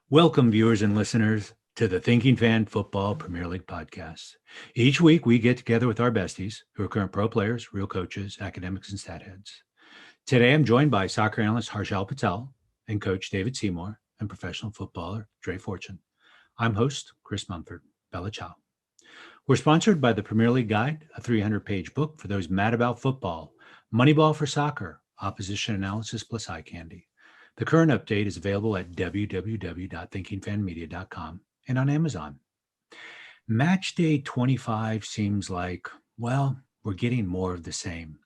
Welcome, viewers and listeners, to the Thinking Fan Football Premier League podcast. Each week, we get together with our besties, who are current pro players, real coaches, academics, and stat heads. Today, I'm joined by soccer analyst Harshal Patel and coach David Seymour and professional footballer Dre Fortune. I'm host Chris Mumford. Bella ciao. We're sponsored by the Premier League Guide, a 300-page book for those mad about football, Moneyball for soccer, opposition analysis plus eye candy. The current update is available at www.thinkingfanmedia.com and on Amazon. Matchday 25 seems like, well, we're getting more of the same.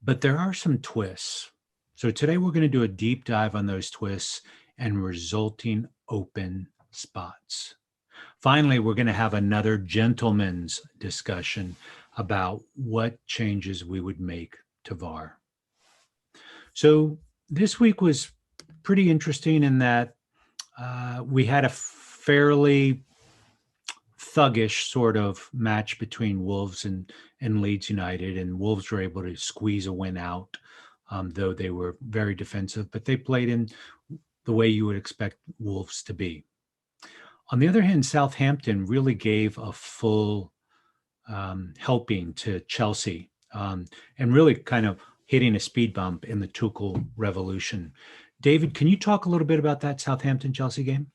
But there are some twists. So today we're going to do a deep dive on those twists and resulting open spots. Finally, we're going to have another gentleman's discussion about what changes we would make to VAR. So this week was pretty interesting in that we had a fairly thuggish sort of match between Wolves and Leeds United, and Wolves were able to squeeze a win out, though they were very defensive, but they played in the way you would expect Wolves to be. On the other hand, Southampton really gave a full helping to Chelsea and really kind of hitting a speed bump in the Tuchel revolution. David, can you talk a little bit about that Southampton-Chelsea game?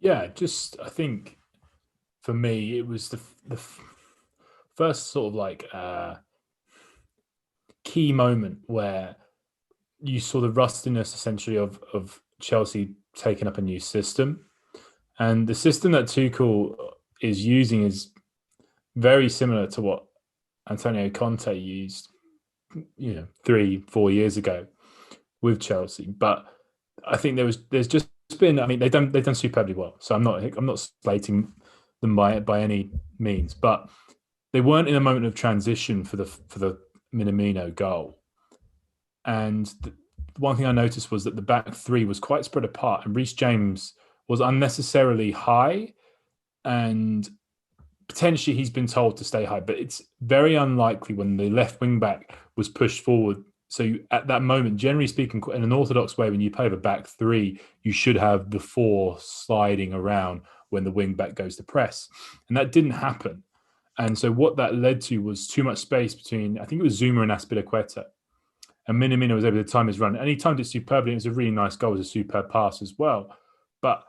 Yeah, I think for me, it was the first sort of like key moment where you saw the rustiness essentially of Chelsea taking up a new system. And the system that Tuchel is using is very similar to what Antonio Conte used, 3-4 years ago with Chelsea. But I think there's just been, they've done superbly well. So I'm not slating them by any means, but they weren't in a moment of transition for the Minamino goal. And one thing I noticed was that the back three was quite spread apart, and Reece James was unnecessarily high, and potentially he's been told to stay high, but it's very unlikely when the left wing back was pushed forward. So at that moment, generally speaking, in an orthodox way, when you play the back three, you should have the four sliding around when the wing back goes to press. And that didn't happen. And so what that led to was too much space between, I think it was Zuma and Azpilicueta. And Minamino was able to time his run. And he timed it superbly. It was a really nice goal. It was a superb pass as well. But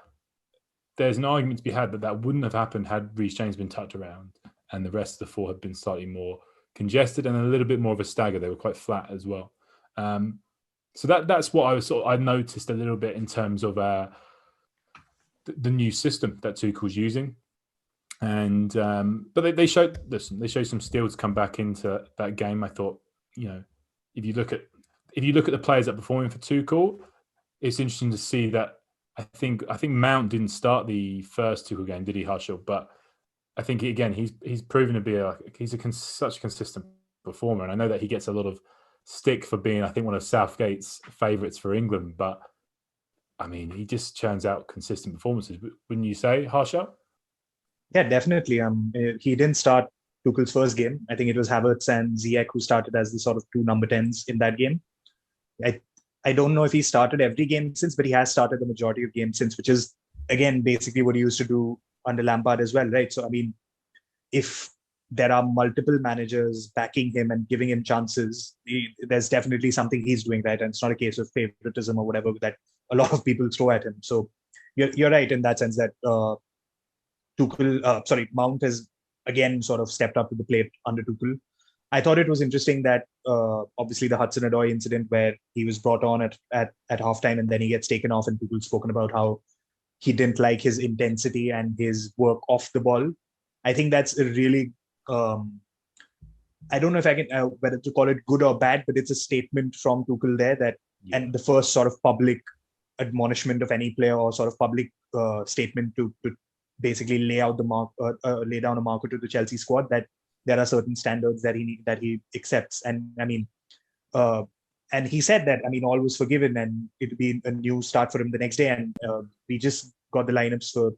there's an argument to be had that wouldn't have happened had Reece James been tucked around and the rest of the four had been slightly more congested and a little bit more of a stagger. They were quite flat as well. So that's what I noticed a little bit in terms of the new system that Tuchel's using. And but they showed some steel to come back into that game. I thought, if you look at the players that are performing for Tuchel, it's interesting to see that I think Mount didn't start the first Tuchel game, did he, Harshal? But I think he's proven to be such a consistent performer, and I know that he gets a lot of stick for being, I think, one of Southgate's favourites for England. But he just churns out consistent performances. Wouldn't you say, Harshal? Yeah, definitely. He didn't start Tuchel's first game. I think it was Havertz and Ziyech who started as the sort of two number 10s in that game. I don't know if he started every game since, but he has started the majority of games since, which is, again, basically what he used to do under Lampard as well, right? So, if there are multiple managers backing him and giving him chances, there's definitely something he's doing right. And it's not a case of favoritism or whatever that a lot of people throw at him. So you're right in that sense that Mount has again sort of stepped up to the plate under Tuchel. I thought it was interesting that obviously the Hudson-Odoi incident where he was brought on at halftime and then he gets taken off, and Tuchel's spoken about how he didn't like his intensity and his work off the ball. I think that's a really, I don't know if I can, whether to call it good or bad, but it's a statement from Tuchel there that, and the first sort of public admonishment of any player or sort of public statement to basically lay out the mark, lay down a marker to the Chelsea squad that there are certain standards that he accepts. And and he said that, all was forgiven and it'd be a new start for him the next day. And we just got the lineups for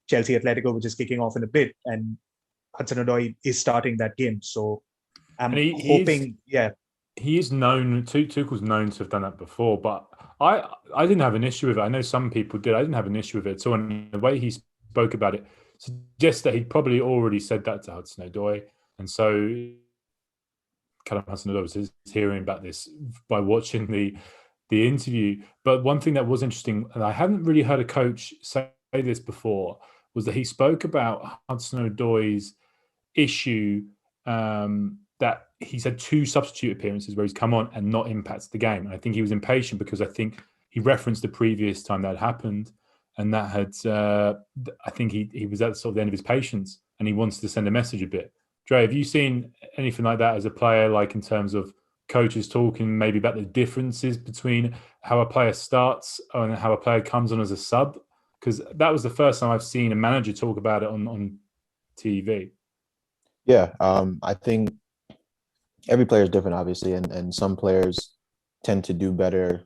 Chelsea Atletico, which is kicking off in a bit. And Hudson-Odoi is starting that game. So I'm hoping, he is known. Tuchel's known to have done that before, but I didn't have an issue with it. I know some people did. I didn't have an issue with it. So in the way he spoke about it suggests that he'd probably already said that to Hudson-Odoi, and so Callum Hudson-Odoi was hearing about this by watching the interview. But one thing that was interesting, and I hadn't really heard a coach say this before, was that he spoke about Hudson-Odoi's issue that he's had 2 substitute appearances where he's come on and not impacted the game. And I think he was impatient because I think he referenced the previous time that happened, and that had I think he was at sort of the end of his patience, and he wanted to send a message a bit. Dre, have you seen anything like that as a player, like in terms of coaches talking maybe about the differences between how a player starts and how a player comes on as a sub? Because that was the first time I've seen a manager talk about it on TV. Yeah, I think every player is different, obviously, and some players tend to do better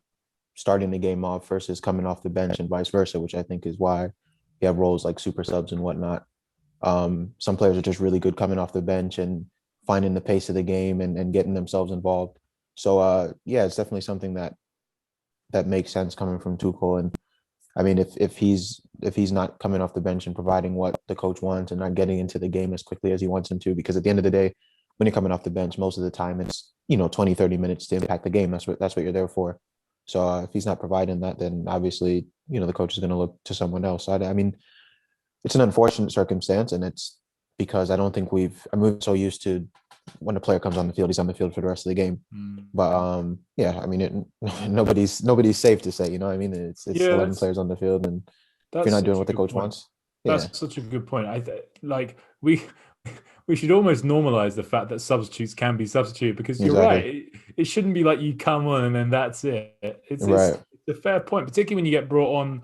starting the game off versus coming off the bench and vice versa, which I think is why you have roles like super subs and whatnot. Some players are just really good coming off the bench and finding the pace of the game and getting themselves involved. So yeah, it's definitely something that makes sense coming from Tuchel. And I mean, if he's not coming off the bench and providing what the coach wants and not getting into the game as quickly as he wants him to, because at the end of the day, when you're coming off the bench, most of the time it's 20, 30 minutes to impact the game. That's what you're there for. So if he's not providing that, then obviously the coach is going to look to someone else. I mean, it's an unfortunate circumstance, and it's because I don't think we're so used to when a player comes on the field, he's on the field for the rest of the game. But yeah, I mean, nobody's safe to say. I mean, it's 11 players on the field, and if you're not doing what the coach wants, that's such a good point. We should almost normalize the fact that substitutes can be substituted, because you're right. It shouldn't be like you come on and then that's it. It's a fair point, particularly when you get brought on,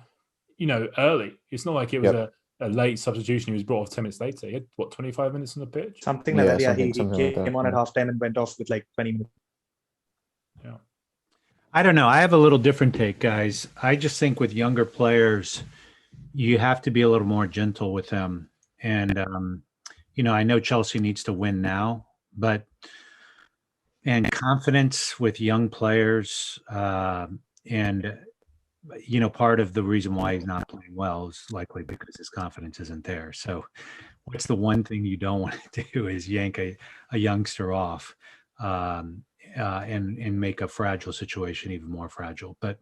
early. It's not like it was a late substitution. He was brought off 10 minutes later. He had 25 minutes on the pitch? Something like that. Yeah, he came on at halftime and went off with like 20 minutes. Yeah. I don't know. I have a little different take, guys. I just think with younger players, you have to be a little more gentle with them. And, I know Chelsea needs to win now, and confidence with young players, and part of the reason why he's not playing well is likely because his confidence isn't there. So what's the one thing you don't want to do is yank a youngster off and make a fragile situation even more fragile. But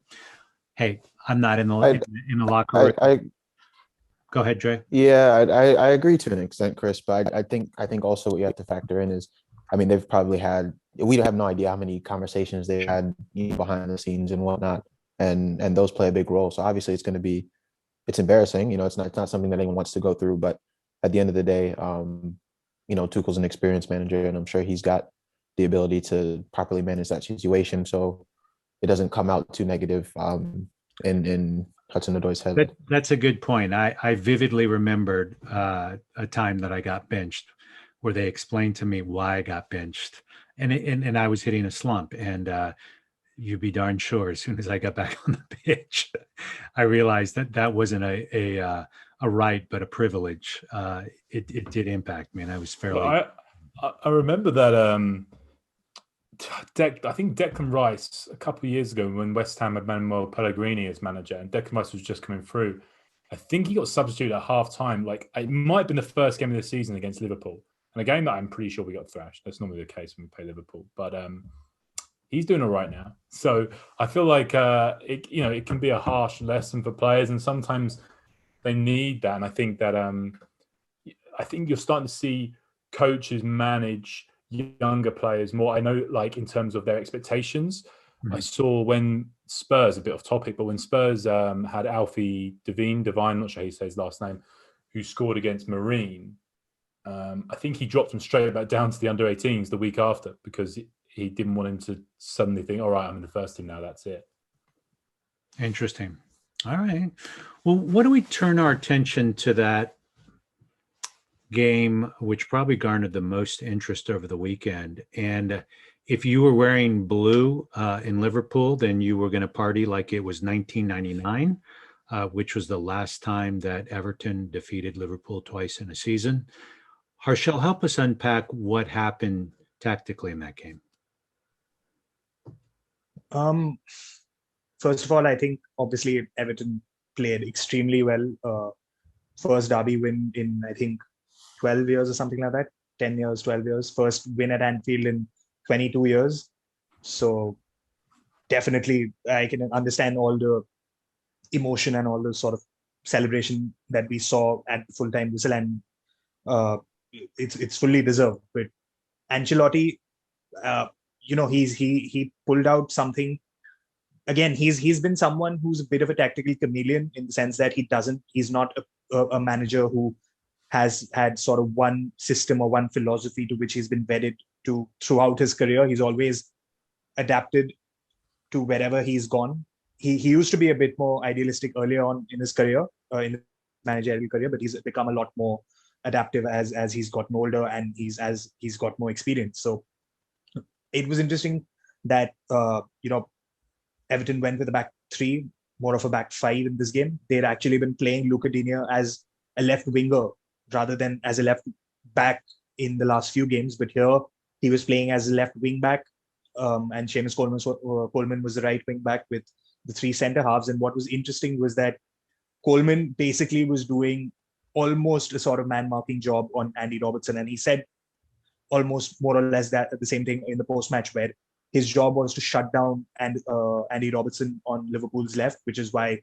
hey, I'm not in the locker room. Go ahead, Dre. Yeah, I agree to an extent, Chris, but I think also what you have to factor in is, I mean, they've probably we have no idea how many conversations they had behind the scenes and whatnot. And those play a big role. So obviously it's embarrassing. It's not something that anyone wants to go through. But at the end of the day, Tuchel's an experienced manager, and I'm sure he's got the ability to properly manage that situation so it doesn't come out too negative in Hudson-Odoi's head. That's a good point. I vividly remembered a time that I got benched where they explained to me why I got benched, and I was hitting a slump, and you'd be darn sure as soon as I got back on the pitch, I realized that wasn't a right, but a privilege. It did impact me, and I was fairly. Well, I remember that. I think Declan Rice a couple of years ago when West Ham had Manuel Pellegrini as manager, and Declan Rice was just coming through. I think he got substituted at half time. Like, it might have been the first game of the season against Liverpool, and a game that I'm pretty sure we got thrashed. That's normally the case when we play Liverpool, but he's doing all right now. So I feel like it can be a harsh lesson for players, and sometimes they need that. And I think that I think you're starting to see coaches manage younger players more. I know, like, in terms of their expectations. I saw when Spurs, a bit off topic, but when Spurs had Alfie Devine, I'm not sure how you say his last name, who scored against Marine. I think he dropped him straight back down to the under-18s the week after because he didn't want him to suddenly think, all right, I'm in the first team now, that's it. Interesting. All right. Well, what do we turn our attention to that game, which probably garnered the most interest over the weekend? And if you were wearing blue in Liverpool, then you were going to party like it was 1999, which was the last time that Everton defeated Liverpool twice in a season. Harshal, help us unpack what happened tactically in that game. Um, First of all, I think obviously Everton played extremely well. First derby win in, I think, 12 years or something like that. 10 years, 12 years. First win at Anfield in 22 years. So definitely I can understand all the emotion and all the sort of celebration that we saw at the full-time whistle, and uh, it's fully deserved. But Ancelotti, uh, he pulled out something. Again, he's been someone who's a bit of a tactical chameleon in the sense that he's not a manager who has had sort of one system or one philosophy to which he's been wedded to throughout his career. He's always adapted to wherever he's gone. He used to be a bit more idealistic earlier on in his career, in his managerial career, but he's become a lot more adaptive as he's gotten older and as he's got more experience. So it was interesting that Everton went with a back three, more of a back five in this game. They'd actually been playing Luca Digne as a left winger rather than as a left back in the last few games. But here he was playing as a left wing back, and Seamus Coleman was the right wing back with the three centre halves. And what was interesting was that Coleman basically was doing almost a sort of man marking job on Andy Robertson, and he said almost more or less that the same thing in the post match, where his job was to shut down Andy Robertson on Liverpool's left, which is why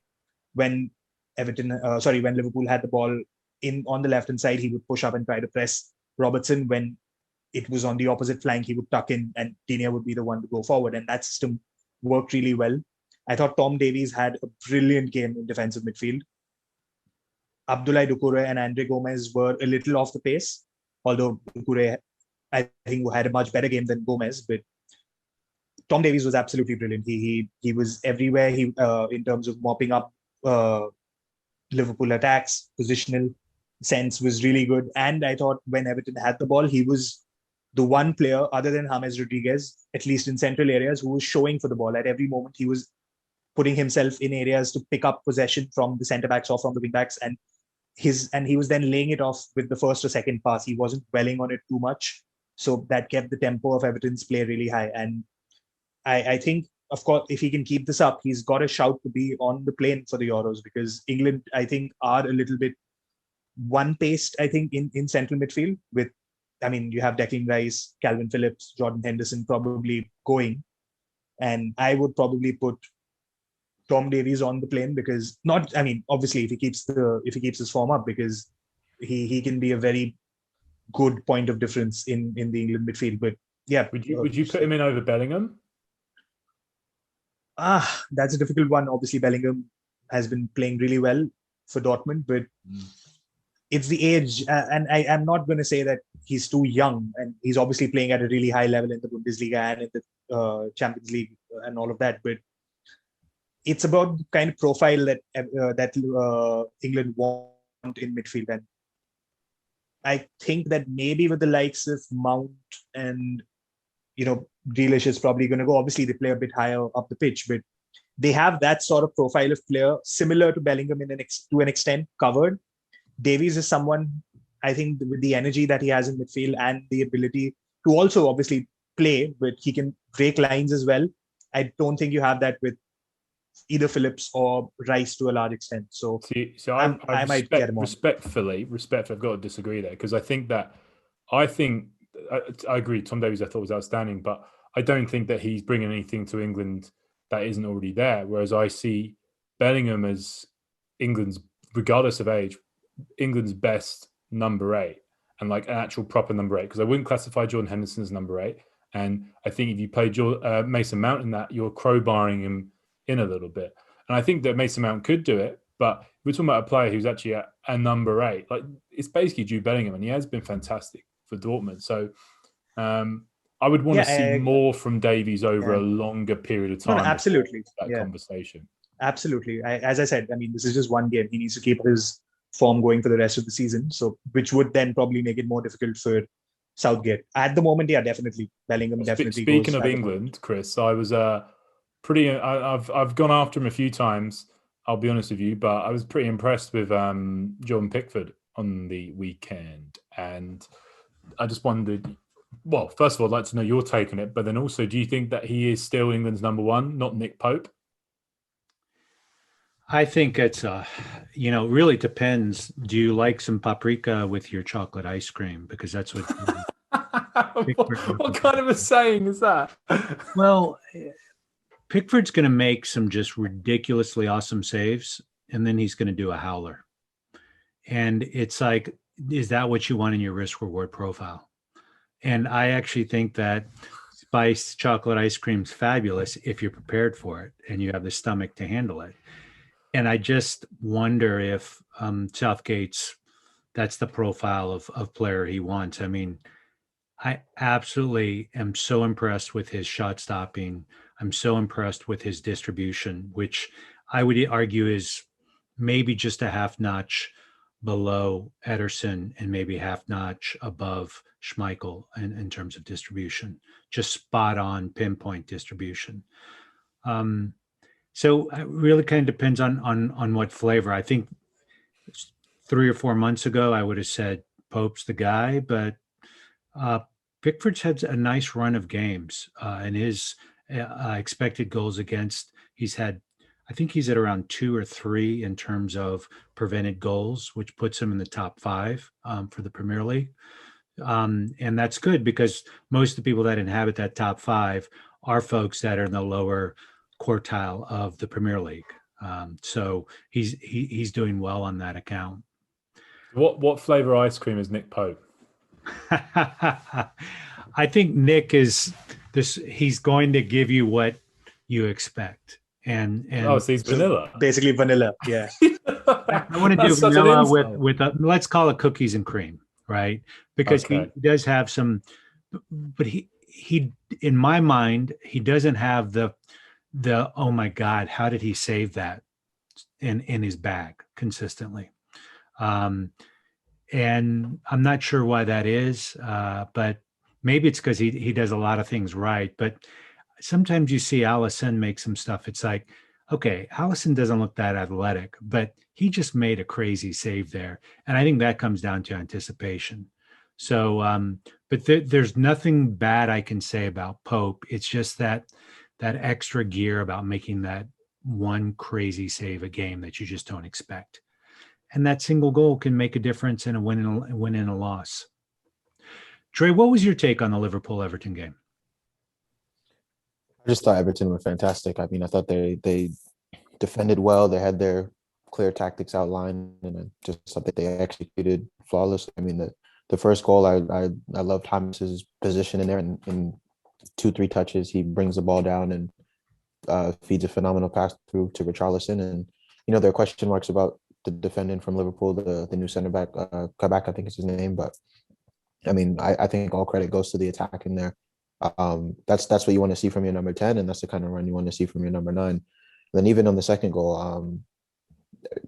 when when Liverpool had the ball in on the left hand side, he would push up and try to press Robertson. When it was on the opposite flank, he would tuck in and Digne would be the one to go forward. And that system worked really well. I thought Tom Davies had a brilliant game in defensive midfield. Abdoulaye Doucouré and Andre Gomez were a little off the pace, although Doucouré, I think, had a much better game than Gomez. But Tom Davies was absolutely brilliant. He was everywhere. He in terms of mopping up Liverpool attacks, positional sense was really good. And I thought when Everton had the ball, he was the one player other than James Rodriguez, at least in central areas, who was showing for the ball at every moment. He was putting himself in areas to pick up possession from the centre backs or from the wing backs, and he was then laying it off with the first or second pass. He wasn't dwelling on it too much, so that kept the tempo of Everton's play really high. And I think, of course, if he can keep this up, he's got a shout to be on the plane for the Euros, because England, I think, are a little bit one-paced, I think, in central midfield. With, I mean, you have Declan Rice, Calvin Phillips, Jordan Henderson probably going, and I would probably put Tom Davies on the plane, because not, I mean, obviously if he keeps his form up, because he can be a very good point of difference in the England midfield. But yeah, would you put him in over Bellingham? That's a difficult one. Obviously, Bellingham has been playing really well for Dortmund, but it's the age. And I'm not going to say that he's too young, and he's obviously playing at a really high level in the Bundesliga and in the Champions League and all of that. But it's about the kind of profile that England want in midfield. And I think that maybe with the likes of Mount and, Grealish is probably going to go. Obviously, they play a bit higher up the pitch, but they have that sort of profile of player similar to Bellingham to an extent covered. Davies is someone, I think, with the energy that he has in midfield and the ability to also obviously play, but he can break lines as well. I don't think you have that with either Phillips or Rice to a large extent. So I might get him on. Respectfully, I've got to disagree there, because I think I agree. Tom Davies I thought was outstanding, but I don't think that he's bringing anything to England that isn't already there. Whereas I see Bellingham as England's, regardless of age, England's best number 8, and like an actual proper number 8. Because I wouldn't classify Jordan Henderson as number 8, and I think if you play Mason Mount in that, you're crowbarring him in a little bit. And I think that Mason Mount could do it, but we're talking about a player who's actually a number 8. Like, it's basically Jude Bellingham, and he has been fantastic for Dortmund. So I would want to see more from Davies over a longer period of time. No, absolutely. That conversation. Absolutely. As I said, I mean, this is just one game. He needs to keep his form going for the rest of the season. So, which would then probably make it more difficult for Southgate. At the moment, yeah, definitely. Bellingham definitely. Speaking of England, Chris, I was I've gone after him a few times, I'll be honest with you, but I was pretty impressed with Jordan Pickford on the weekend. And I just wondered, Well, first of all, I'd like to know your take on it, but then also, do you think that he is still England's number one, not Nick Pope? I think it's really depends. Do you like some paprika with your chocolate ice cream? Because that's what What kind of a saying is that? well, Pickford's going to make some just ridiculously awesome saves, and then he's going to do a howler. And it's like, is that what you want in your risk reward profile? And I actually think that spiced chocolate ice cream's fabulous if you're prepared for it and you have the stomach to handle it. And I just wonder if Southgate's that's the profile of player he wants. I mean, I absolutely am so impressed with his shot stopping. I'm so impressed with his distribution, which I would argue is maybe just a half notch below Ederson and maybe half notch above Schmeichel in terms of distribution, just spot on pinpoint distribution. So it really kind of depends on what flavor. I think 3 or 4 months ago, I would have said Pope's the guy, but Pickford's had a nice run of games, and his expected goals against, I think he's at around 2 or 3 in terms of prevented goals, which puts him in the top 5 for the Premier League. And that's good because most of the people that inhabit that top 5 are folks that are in the lower quartile of the Premier League. So he's doing well on that account. What flavor ice cream is Nick Pope? I think Nick is this. He's going to give you what you expect, and so he's vanilla. Basically vanilla. Yeah. I want to do vanilla with let's call it cookies and cream, right? Because he does have some, but he in my mind he doesn't have the oh my God, how did he save that in his bag consistently? And I'm not sure why that is, but maybe it's because he does a lot of things right. But sometimes you see Allison make some stuff. It's like, okay, Allison doesn't look that athletic, but he just made a crazy save there. And I think that comes down to anticipation. So, but there's nothing bad I can say about Pope. It's just that extra gear about making that one crazy save a game that you just don't expect. And that single goal can make a difference in a win and a loss. Trey, what was your take on the Liverpool-Everton game? I just thought Everton were fantastic. I mean, I thought they defended well. They had their clear tactics outlined, and I just thought that they executed flawlessly. I mean, the first goal, I love Thomas's position in there. In 2-3 touches, he brings the ball down and feeds a phenomenal pass through to Richarlison. And there are question marks about the defendant from Liverpool, the new center back, Kabak, I think is his name. But I mean, I think all credit goes to the attack in there. That's what you want to see from your number 10, and that's the kind of run you want to see from your number 9. And then even on the second goal,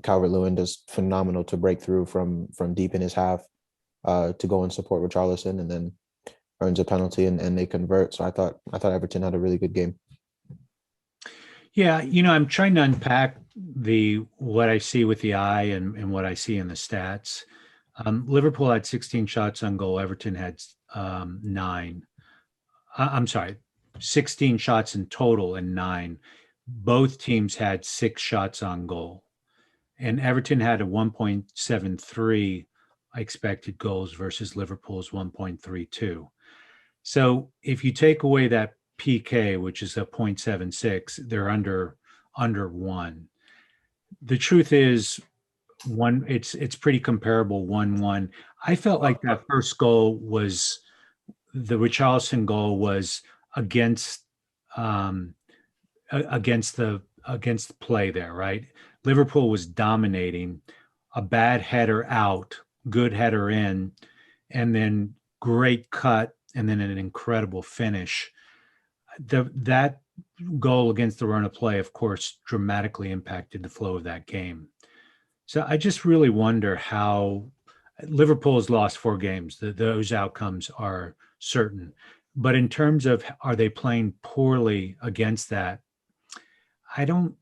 Calvert-Lewin does phenomenal to break through from deep in his half to go and support Richarlison, and then earns a penalty and they convert. So I thought Everton had a really good game. Yeah, I'm trying to unpack what I see with the eye and what I see in the stats. Liverpool had 16 shots on goal. Everton had 9. I'm sorry, 16 shots in total and 9. Both teams had 6 shots on goal. And Everton had a 1.73 expected goals versus Liverpool's 1.32. So if you take away that PK, which is a 0.76, they're under 1. The truth is, it's pretty comparable 1-1. I felt like that first goal was the Richarlison goal was against the play there, right? Liverpool was dominating, a bad header out, good header in, and then great cut, and then an incredible finish. That goal against the run of play, of course, dramatically impacted the flow of that game. So I just really wonder how Liverpool has lost 4 games. Those outcomes are certain. But in terms of are they playing poorly against that, I don't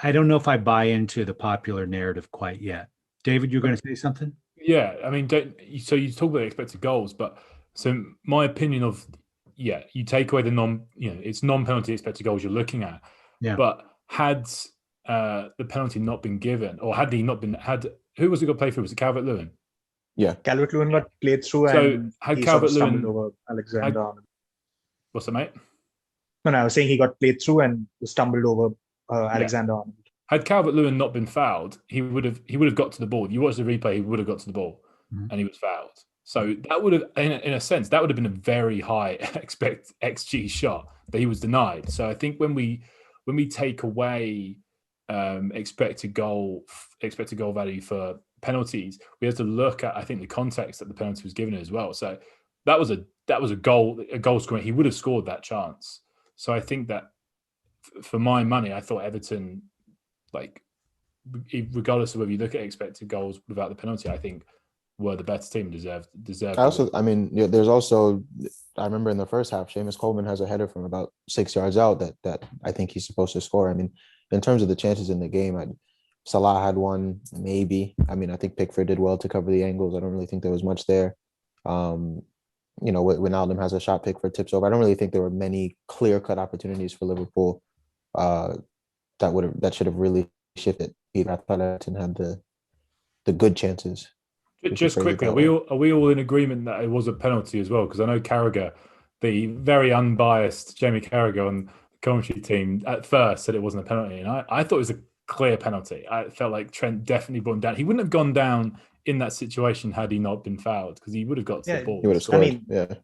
know if I buy into the popular narrative quite yet. David, you're going to say something? Yeah, I mean, so you talk about expected goals, but So my opinion of, you take away the it's non-penalty expected goals you're looking at. Yeah. But had the penalty not been given, or had he not been, who was it got played through? Was it Calvert-Lewin? Yeah. Calvert-Lewin got played through, So and had he sort of Calvert-Lewin- stumbled over Alexander-Arnold. What's that, mate? No, I was saying he got played through and stumbled over Alexander-Arnold. Had Calvert-Lewin not been fouled, he would have got to the ball. You watch the replay, he would have got to the ball, and he was fouled. So that would have, in a sense, that would have been a very high XG shot that he was denied. So I think when we take away expected goal value for penalties, we have to look at, I think, the context that the penalty was given as well. So that was a goal scoring. He would have scored that chance. So I think that for my money, I thought Everton, like, regardless of whether you look at expected goals without the penalty, I think were the better team, deserved. I mean, there's also, I remember in the first half, Seamus Coleman has a header from about 6 yards out that I think he's supposed to score. I mean, in terms of the chances in the game, Salah had one, maybe. I mean, I think Pickford did well to cover the angles. I don't really think there was much there. Wijnaldum has a shot, Pickford tips over. I don't really think there were many clear-cut opportunities for Liverpool that should have really shifted. I thought Everton had the good chances. Just quickly, are we all in agreement that it was a penalty as well? Because I know Carragher, the very unbiased Jamie Carragher on the commentary team, at first said it wasn't a penalty, and I thought it was a clear penalty. I felt like Trent definitely brought him down. He wouldn't have gone down in that situation had he not been fouled, because he would have got to the ball. He would have scored. I mean,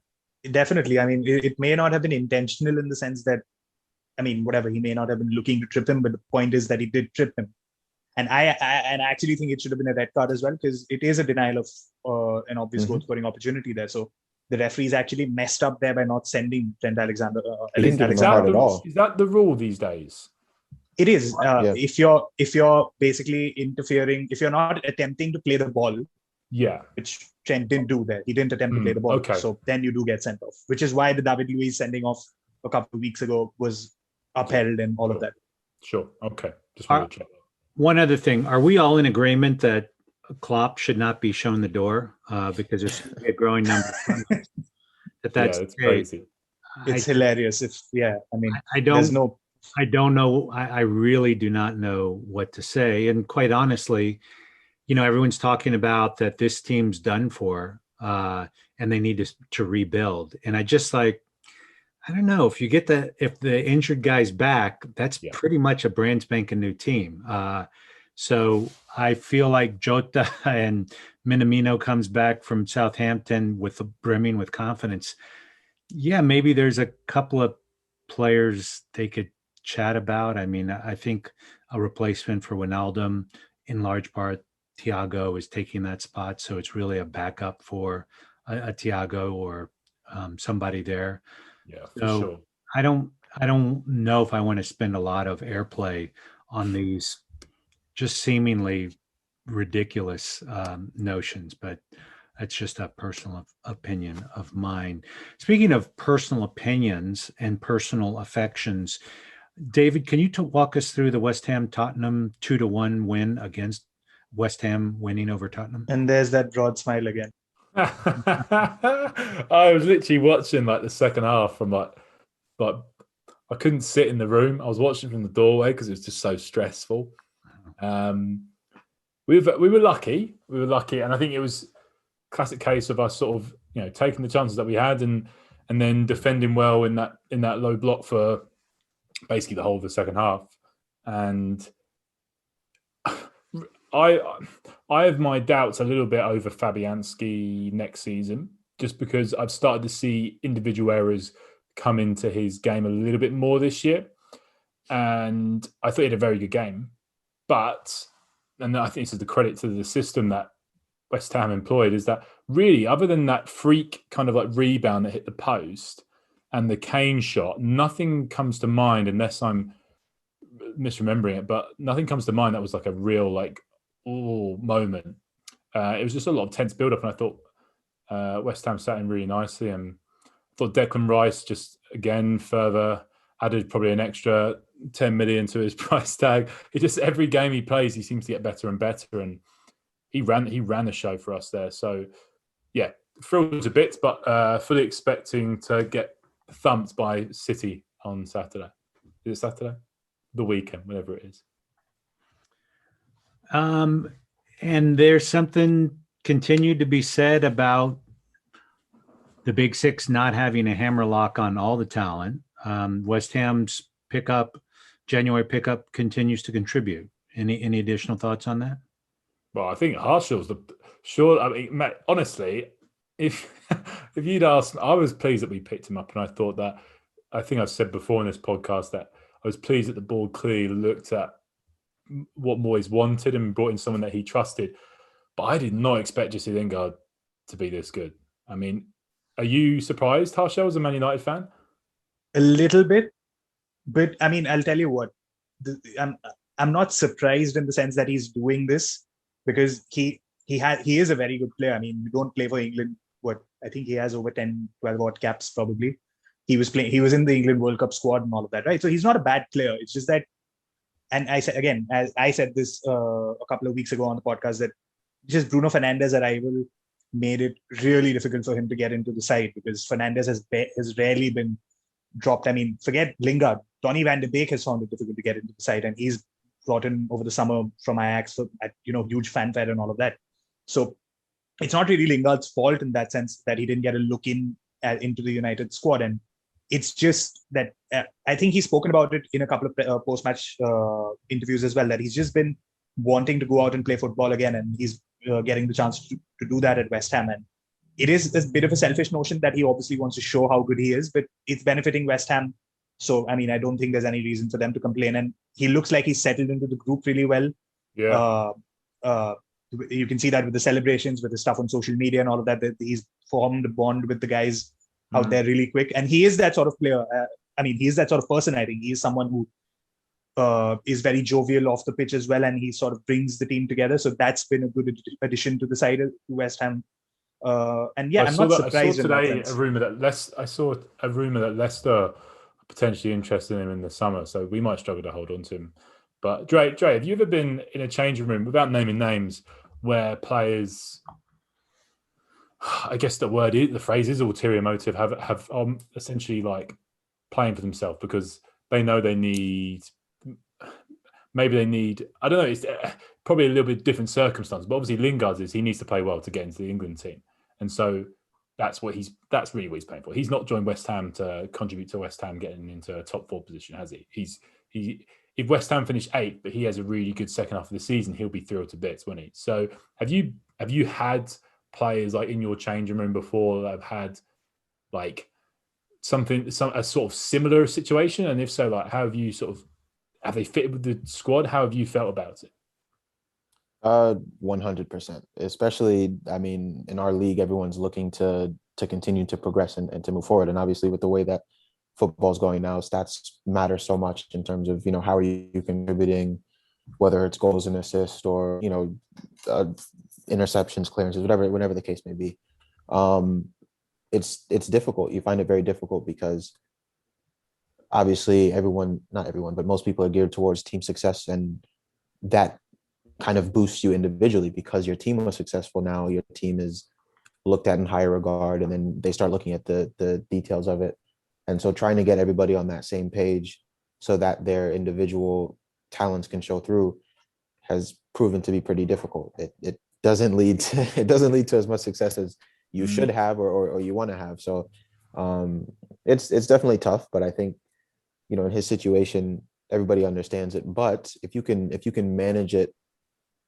definitely. I mean, it may not have been intentional in the sense that, I mean, whatever, he may not have been looking to trip him, but the point is that he did trip him. And I actually think it should have been a red card as well, because it is a denial of an obvious goal scoring opportunity there. So the referees actually messed up there by not sending Trent Alexander. He didn't give him a card at all. Is that the rule these days? It is. If you're basically interfering, if you're not attempting to play the ball, which Trent didn't do there. He didn't attempt to play the ball. Okay. So then you do get sent off, which is why the David Luiz sending off a couple of weeks ago was upheld and all of that. Sure. Okay. Just wanted to check. One other thing, are we all in agreement that Klopp should not be shown the door because there's a growing number of that's crazy. It's hilarious. I don't know. I really do not know what to say. And quite honestly, everyone's talking about that this team's done for and they need to rebuild. And I just I don't know, if the injured guy's back, that's pretty much a brand spanking new team. So I feel like Jota and Minamino comes back from Southampton brimming with confidence. Yeah, maybe there's a couple of players they could chat about. I mean, I think a replacement for Wijnaldum, in large part, Thiago is taking that spot. So it's really a backup for a Thiago or somebody there. Yeah, for sure. I don't know if I want to spend a lot of airplay on these just seemingly ridiculous notions, but that's just a personal opinion of mine. Speaking of personal opinions and personal affections, David, can you walk us through the West Ham Tottenham 2-1 win against West Ham winning over Tottenham? And there's that broad smile again. I was literally watching the second half from I couldn't sit in the room. I was watching from the doorway because it was just so stressful. We were lucky, and I think it was a classic case of us sort of taking the chances that we had and then defending well in that low block for basically the whole of the second half. And I have my doubts a little bit over Fabianski next season, just because I've started to see individual errors come into his game a little bit more this year. And I thought he had a very good game. And I think this is the credit to the system that West Ham employed, is that really, other than that freak kind of rebound that hit the post and the Kane shot, nothing comes to mind, unless I'm misremembering it, but nothing comes to mind that was a real moment. It was just a lot of tense build-up, and I thought West Ham sat in really nicely, and I thought Declan Rice just again further added probably an extra 10 million to his price tag. Every game he plays, he seems to get better and better, and he ran the show for us there. So yeah, thrilled to bits, but fully expecting to get thumped by City on Saturday. Is it Saturday? The weekend, whatever it is. And there's something continued to be said about the Big Six not having a hammerlock on all the talent. West Ham's January pickup continues to contribute. Any additional thoughts on that? Well, I think Harshal's I mean, Matt, honestly, if you'd asked, I was pleased that we picked him up, and I thought that, I think I've said before in this podcast that I was pleased that the board clearly looked at what Moyes wanted and brought in someone that he trusted. But I did not expect Jesse Lingard to be this good. I mean, are you surprised, Harshal, as a Man United fan? A little bit, but I mean, I'll tell you what. I'm not surprised in the sense that he's doing this, because he is a very good player. I mean, we don't play for England. I think he has over 10, 12 odd caps probably. He was in the England World Cup squad and all of that, right? So he's not a bad player. It's just that, and I said again, as I said this a couple of weeks ago on the podcast, that just Bruno Fernandes' arrival made it really difficult for him to get into the side, because Fernandes has rarely been dropped. I mean, forget Lingard. Donny van de Beek has found it difficult to get into the side, and he's brought in over the summer from Ajax, huge fanfare and all of that. So it's not really Lingard's fault in that sense that he didn't get a look into the United squad. And it's just that I think he's spoken about it in a couple of post-match interviews as well, that he's just been wanting to go out and play football again, and he's getting the chance to do that at West Ham. And it is a bit of a selfish notion that he obviously wants to show how good he is, but it's benefiting West Ham. So, I mean, I don't think there's any reason for them to complain. And he looks like he's settled into the group really well. Yeah. You can see that with the celebrations, with the stuff on social media and all of that he's formed a bond with the guys out there really quick. And he is that sort of player. He is that sort of person. I think he is someone who is very jovial off the pitch as well, and he sort of brings the team together. So that's been a good addition to the side to West Ham. I'm not surprised. I saw a rumor that Leicester are potentially interested in him in the summer, so we might struggle to hold on to him. But Dre, have you ever been in a changing room, without naming names, where players, I guess the phrase is ulterior motive, have essentially like playing for themselves because they know they need, I don't know, it's probably a little bit different circumstance, but obviously Lingard's he needs to play well to get into the England team. And so that's really what he's playing for. He's not joined West Ham to contribute to West Ham getting into a top 4 position, has he? If West Ham finish 8th, but he has a really good second half of the season, he'll be thrilled to bits, won't he? So have you had players like in your changing room before that have had like a sort of similar situation? And if so, like how have you have they fitted with the squad? How have you felt about it? 100%. Especially, I mean, in our league, everyone's looking to continue to progress and to move forward. And obviously, with the way that football's going now, stats matter so much in terms of how are you contributing, whether it's goals and assists or interceptions, clearances, whatever the case may be. It's difficult. You find it very difficult because obviously not everyone, but most people are geared towards team success, and that kind of boosts you individually because your team was successful. Now your team is looked at in higher regard, and then they start looking at the details of it. And so trying to get everybody on that same page so that their individual talents can show through has proven to be pretty difficult. It doesn't lead to as much success as you should have or you want to have. So it's definitely tough, but I think in his situation everybody understands it. But if you can manage it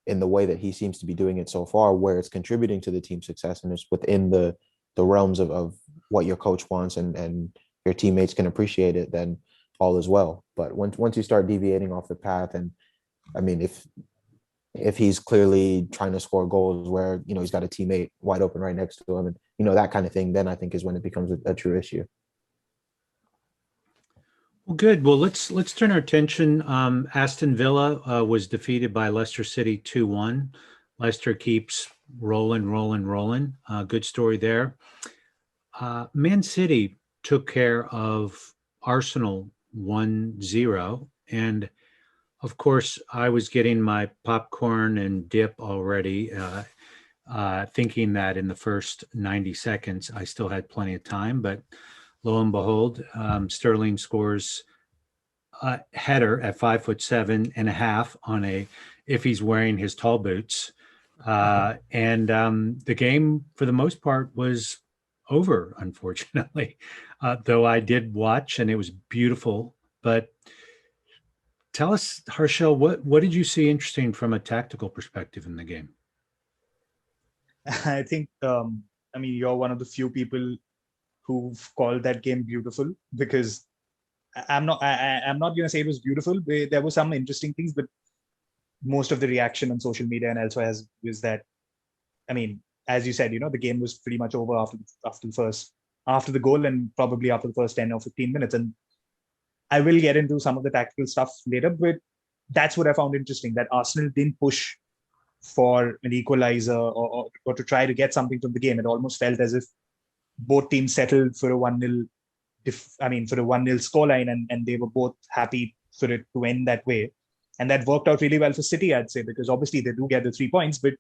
in the way that he seems to be doing it so far, where it's contributing to the team's success and it's within the realms of what your coach wants and your teammates can appreciate it, then all is well. But once you start deviating off the path, and I mean, if he's clearly trying to score goals where he's got a teammate wide open right next to him, and that kind of thing, then I think is when it becomes a true issue. Well, good. Well, let's turn our attention. Aston Villa was defeated by Leicester City 2-1. Leicester keeps rolling. Good story there. Man City took care of Arsenal 1-0. And of course, I was getting my popcorn and dip already. thinking that in the first 90 seconds, I still had plenty of time. But lo and behold, Sterling scores a header at 5'7.5" on a, if he's wearing his tall boots. And the game, for the most part, was over, unfortunately, though I did watch and it was beautiful. But tell us, Harshal, what did you see interesting from a tactical perspective in the game? I think, I mean, you're one of the few people who've called that game beautiful, because I'm not. I'm not going to say it was beautiful. There were some interesting things, but most of the reaction on social media and elsewhere was that, I mean, as you said, the game was pretty much over after the goal, and probably after the first 10 or 15 minutes. And I will get into some of the tactical stuff later, but that's what I found interesting, that Arsenal didn't push for an equalizer or to try to get something from the game. It almost felt as if both teams settled for a 1-0, for a 1-0 scoreline, and they were both happy for it to end that way. And that worked out really well for City, I'd say, because obviously they do get the 3 points, but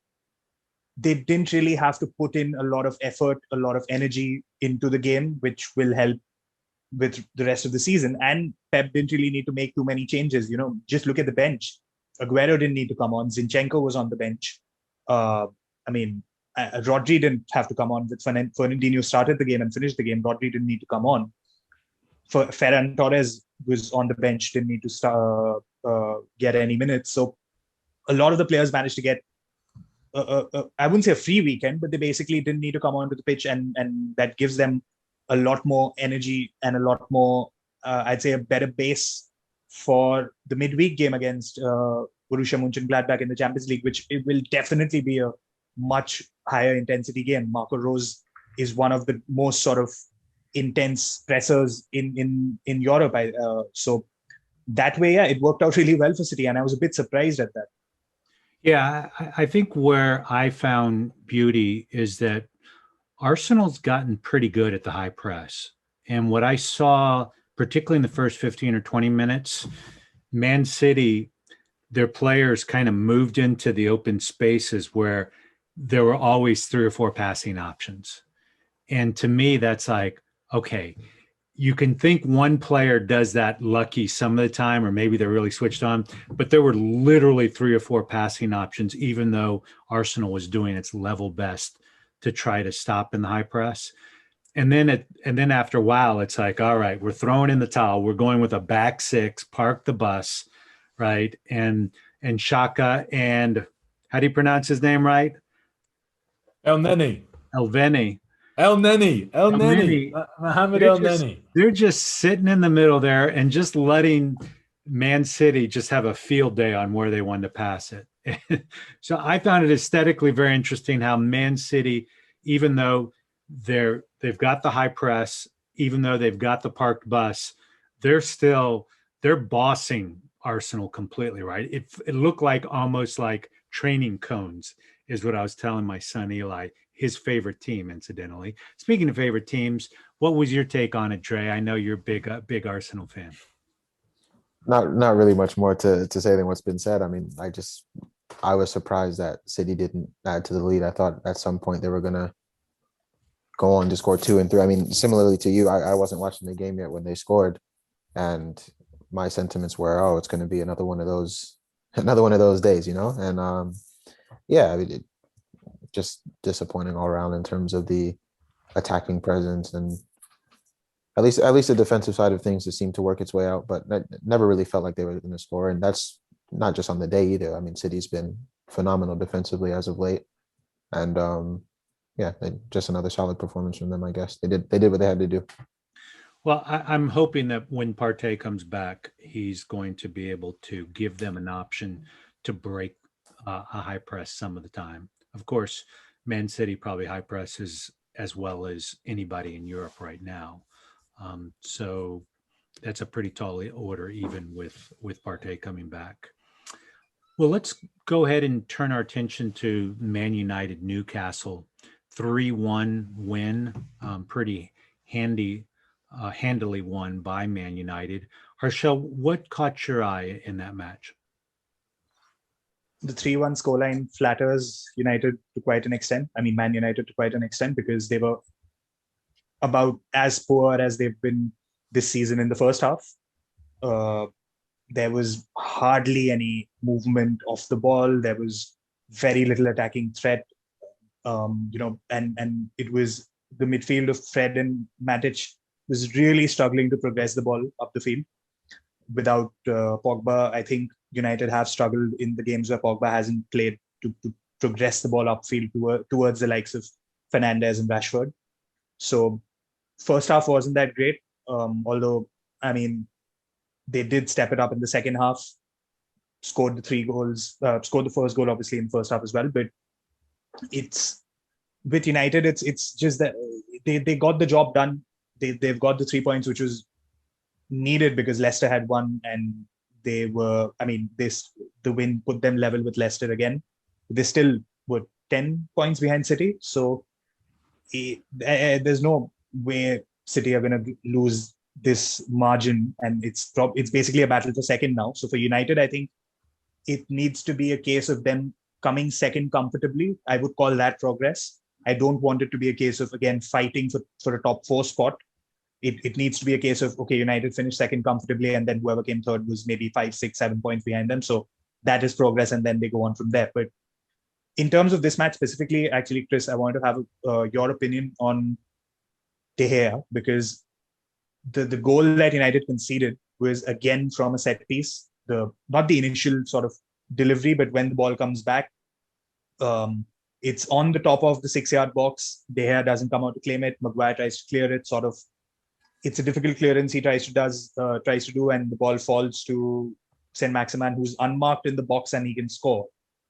they didn't really have to put in a lot of effort, a lot of energy into the game, which will help with the rest of the season. And Pep didn't really need to make too many changes. Just look at the bench. Aguero didn't need to come on. Zinchenko was on the bench. Rodri didn't have to come on. With Fernandinho started the game and finished the game. Rodri didn't need to come on. Ferran Torres was on the bench, didn't need to get any minutes. So a lot of the players managed to get, I wouldn't say a free weekend, but they basically didn't need to come onto the pitch, and that gives them a lot more energy and a lot more, I'd say, a better base for the midweek game against Borussia Mönchengladbach in the Champions League, which it will definitely be a much higher intensity game. Marco Rose is one of the most sort of intense pressers in Europe. So that way, yeah, it worked out really well for City, and I was a bit surprised at that. Yeah, I think where I found beauty is that Arsenal's gotten pretty good at the high press. And what I saw, particularly in the first 15 or 20 minutes, Man City, their players kind of moved into the open spaces where there were always 3 or 4 passing options. And to me, that's like, okay, you can think one player does that lucky some of the time, or maybe they're really switched on, but there were literally 3 or 4 passing options, even though Arsenal was doing its level best to try to stop in the high press. And then after a while, it's like, all right, we're throwing in the towel. We're going with a back 6, park the bus, right? And Shaka and, how do you pronounce his name right? El Neni. Elneny. Mohamed El Neni. They're just sitting in the middle there and just letting Man City just have a field day on where they wanted to pass it. So I found it aesthetically very interesting how Man City, even though they've got the high press, even though they've got the parked bus, they're bossing Arsenal completely, right? It looked like almost like training cones is what I was telling my son Eli, his favorite team, incidentally. Speaking of favorite teams, what was your take on it, Dre? I know you're a big Arsenal fan. Not really much more to say than what's been said. I mean, I was surprised that City didn't add to the lead. I thought at some point they were going to go on to score 2 and 3. I mean, similarly to you, I wasn't watching the game yet when they scored, and my sentiments were, oh, it's going to be another one of those days, And yeah, I mean, just disappointing all around in terms of the attacking presence, and at least the defensive side of things has seemed to work its way out, but that never really felt like they were going to score. And that's not just on the day either. I mean, City's been phenomenal defensively as of late, and yeah, just another solid performance from them. I guess they did what they had to do. Well, I'm hoping that when Partey comes back, he's going to be able to give them an option to break a high press some of the time. Of course, Man City probably high presses as well as anybody in Europe right now. So that's a pretty tall order, even with Partey coming back. Well, let's go ahead and turn our attention to Man United Newcastle 3-1 win. Pretty handily won by Man United. Harshal, what caught your eye in that match? the 3-1 scoreline flatters United to quite an extent. I mean, Man United to quite an extent, because they were about as poor as they've been this season in the first half. Uh, there was hardly any movement off the ball. There was very little attacking threat. And it was the midfield of Fred and Matic was really struggling to progress the ball up the field. Without Pogba, I think United have struggled in the games where Pogba hasn't played to progress the ball upfield towards the likes of Fernandes and Rashford. So first half wasn't that great, although, I mean, they did step it up in the second half, scored the 3 goals, scored the first goal, obviously, in the first half as well. But it's with United, it's just that they got the job done. They've got the 3 points, which was needed because Leicester had won, and they were, I mean, the win put them level with Leicester again. They still were 10 points behind City. So there's no way City are going to lose this margin, and it's basically a battle for second now. So for United, I think it needs to be a case of them coming second comfortably. I would call that progress. I don't want it to be a case of, again, fighting for a top 4 spot. It needs to be a case of, okay, United finished second comfortably, and then whoever came third was maybe 5, 6, 7 points behind them. So that is progress, and then they go on from there. But in terms of this match specifically, actually, Chris, I wanted to have your opinion on De Gea, because the goal that United conceded was again from a set piece. Not the initial sort of delivery, but when the ball comes back, it's on the top of the 6-yard box. De Gea doesn't come out to claim it. Maguire tries to clear it. Sort of, it's a difficult clearance he tries to do, and the ball falls to Saint-Maximin, who's unmarked in the box, and he can score.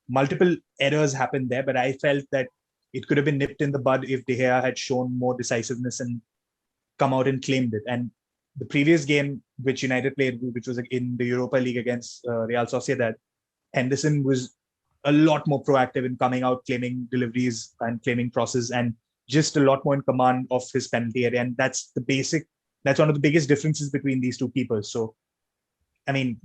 Multiple errors happened there, but I felt that it could have been nipped in the bud if De Gea had shown more decisiveness and come out and claimed it. And the previous game which United played, which was in the Europa League against Real Sociedad, Henderson was a lot more proactive in coming out, claiming deliveries and claiming crosses, and just a lot more in command of his penalty area. And that's one of the biggest differences between these two keepers. So, I mean,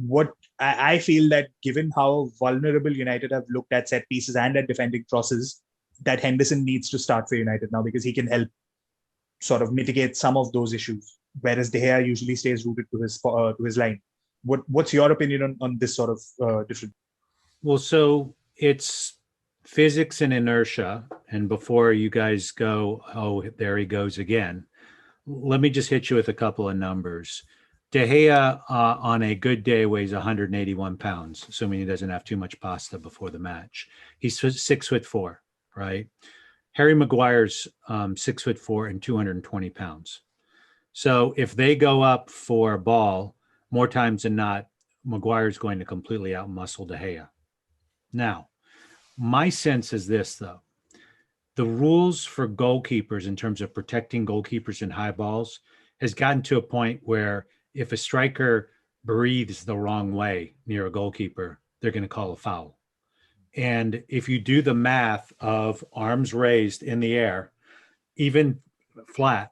I feel that given how vulnerable United have looked at set pieces and at defending crosses, that Henderson needs to start for United now, because he can help sort of mitigate some of those issues, whereas De Gea usually stays rooted to his line. What's your opinion on this sort of difference? Well, so it's physics and inertia. And before you guys go, oh, there he goes again, let me just hit you with a couple of numbers. De Gea on a good day weighs 181 pounds, assuming he doesn't have too much pasta before the match. He's 6'4", right? Harry Maguire's 6'4" and 220 pounds. So if they go up for a ball, more times than not, Maguire's going to completely outmuscle De Gea. Now, my sense is this, though. The rules for goalkeepers in terms of protecting goalkeepers in high balls has gotten to a point where if a striker breathes the wrong way near a goalkeeper, they're going to call a foul. And if you do the math of arms raised in the air, even flat,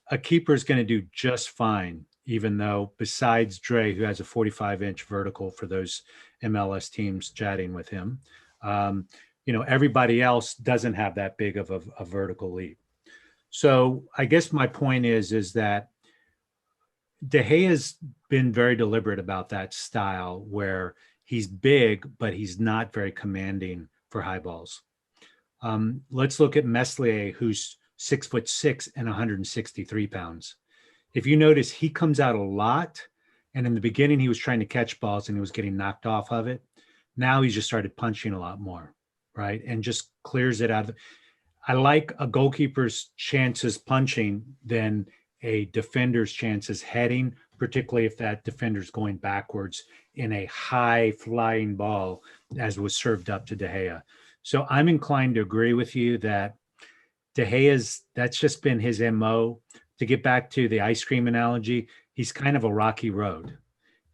a keeper is going to do just fine, even though besides Dre, who has a 45-inch vertical for those MLS teams chatting with him, everybody else doesn't have that big of a vertical leap. So I guess my point is that De Gea has been very deliberate about that style where he's big, but he's not very commanding for high balls. Let's look at Meslier, who's 6'6" and 163 pounds. If you notice, he comes out a lot. And in the beginning, he was trying to catch balls and he was getting knocked off of it. Now he's just started punching a lot more, right? And just clears it out. I like a goalkeeper's chances punching than a defender's chances heading, particularly if that defender's going backwards in a high flying ball, as was served up to De Gea. So I'm inclined to agree with you that De Gea's, that's just been his MO. To get back to the ice cream analogy, he's kind of a rocky road.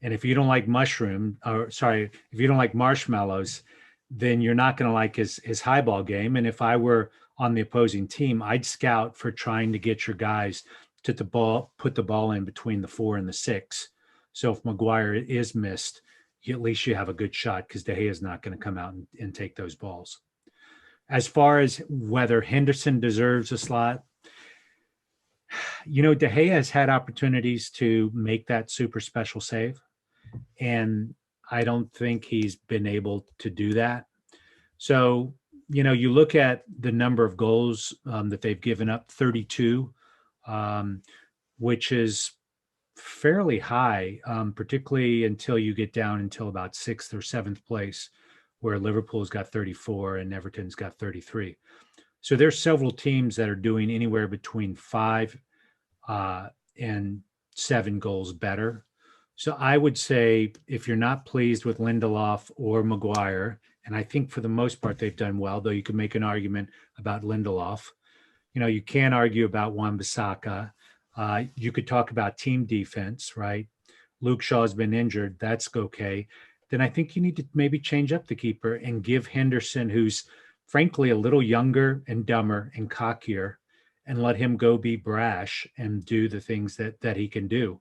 And if you don't like if you don't like marshmallows, then you're not going to like his high ball game. And if I were on the opposing team, I'd scout for trying to get your guys to put the ball in between the 4 and the 6. So if Maguire is missed, at least you have a good shot because De Gea is not going to come out and take those balls. As far as whether Henderson deserves a slot, De Gea has had opportunities to make that super special save, and I don't think he's been able to do that. So, you look at the number of goals that they've given up, 32, which is fairly high, particularly until you get down until about 6th or 7th place, where Liverpool's got 34 and Everton's got 33. So there's several teams that are doing anywhere between 5 and 7 goals better. So I would say if you're not pleased with Lindelof or Maguire, and I think for the most part they've done well, though you could make an argument about Lindelof. You can't argue about Wan-Bissaka. You could talk about team defense, right? Luke Shaw's been injured. That's okay. Then I think you need to maybe change up the keeper and give Henderson, who's frankly a little younger and dumber and cockier, and let him go be brash and do the things that he can do.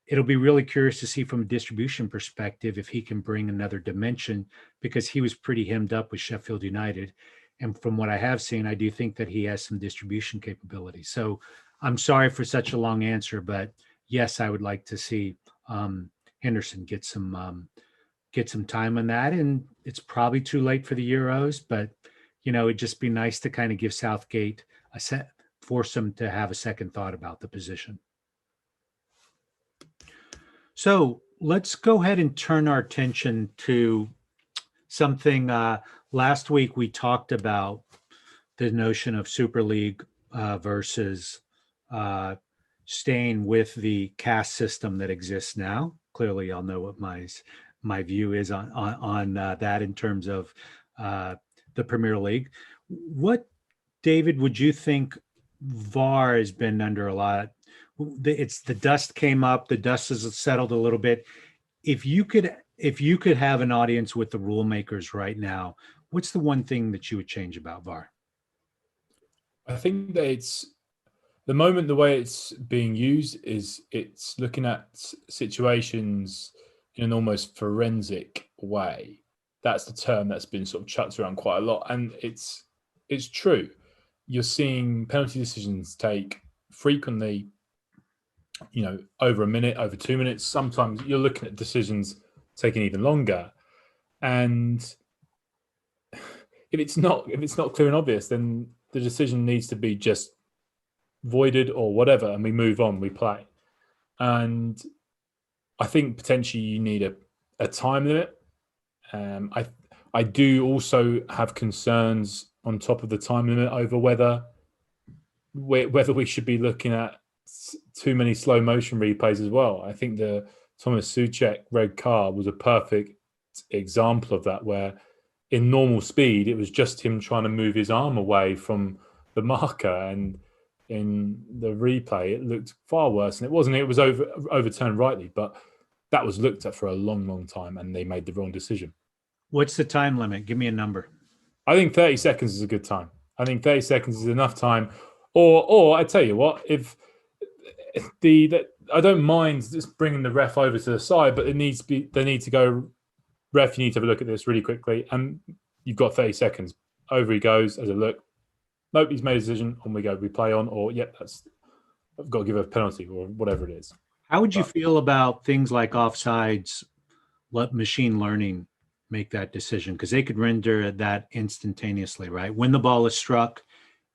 It'll be really curious to see from a distribution perspective if he can bring another dimension, because he was pretty hemmed up with Sheffield United. And from what I have seen, I do think that he has some distribution capability. So I'm sorry for such a long answer, but yes, I would like to see Henderson get some time on that. And it's probably too late for the Euros, but it'd just be nice to kind of give Southgate force him to have a second thought about the position. So let's go ahead and turn our attention to something. Last week we talked about the notion of Super League versus staying with the caste system that exists now. Clearly, I'll know what my view is on that in terms of the Premier League. What, David, would you think VAR has been under a lot? It's the dust came up, the dust has settled a little bit. If you could have an audience with the rule makers right now, what's the one thing that you would change about VAR? I think that it's the moment, the way it's being used is it's looking at situations in an almost forensic way. That's the term that's been sort of chucked around quite a lot. And it's true. You're seeing penalty decisions take frequently, over a minute, over 2 minutes. Sometimes you're looking at decisions taking even longer. And if it's not clear and obvious, then the decision needs to be just voided or whatever, and we move on, we play. And I think potentially you need a time limit. I do also have concerns on top of the time limit over whether we should be looking at too many slow motion replays as well. I think the Thomas Souček red card was a perfect example of that, where in normal speed it was just him trying to move his arm away from the marker, and in the replay it looked far worse. And it was overturned rightly, but that was looked at for a long time and they made the wrong decision. What's the time limit? Give me a number. I think 30 seconds is a good time. I think 30 seconds is enough time. Or I tell you what, if I don't mind just bringing the ref over to the side, but they need to go, ref, you need to have a look at this really quickly, and you've got 30 seconds. Over he goes as a look. Nope, he's made a decision. On we go. We play on, or I've got to give a penalty or whatever it is. How would you feel about things like offsides? Let machine learning make that decision, because they could render that instantaneously, right? When the ball is struck,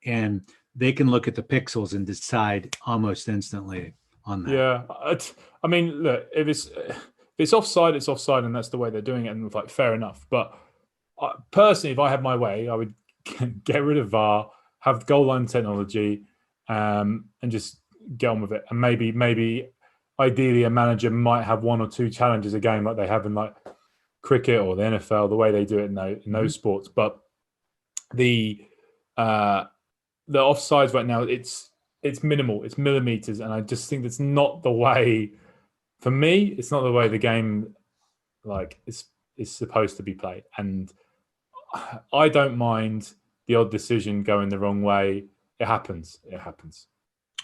and they can look at the pixels and decide almost instantly on that. Yeah, I mean, look, if it's offside, it's offside, and that's the way they're doing it, and fair enough. But personally, if I had my way, I would get rid of VAR, have goal line technology, and just get on with it. And maybe ideally a manager might have 1 or 2 challenges a game like they have in cricket or the NFL, the way they do it in those sports. But the offsides right now, it's minimal, it's millimeters, and I just think that's not the way. For me, it's not the way the game is supposed to be played. And I don't mind the odd decision going the wrong way. It happens.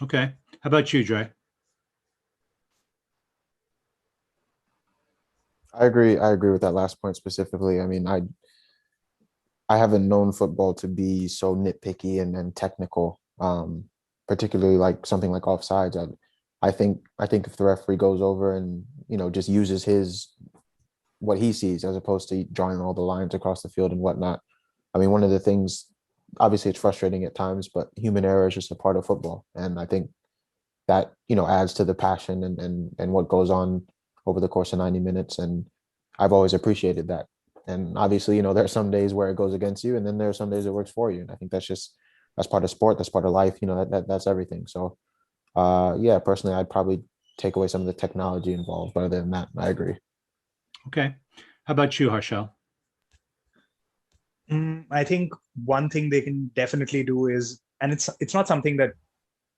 Okay. How about you, Dre? I agree. I agree with that last point specifically. I mean, I haven't known football to be so nitpicky and technical, particularly like something like offsides. I think if the referee goes over and just uses his what he sees as opposed to drawing all the lines across the field and whatnot. I mean, one of the things, obviously, it's frustrating at times, but human error is just a part of football, and I think that adds to the passion and what goes on over the course of 90 minutes. And I've always appreciated that. And obviously, there are some days where it goes against you, and then there are some days it works for you. And I think that's part of sport, that's part of life. That's everything. So, yeah, personally, I'd probably take away some of the technology involved. But other than that, I agree. Okay. How about you, Harshal? I think one thing they can definitely do is, and it's not something that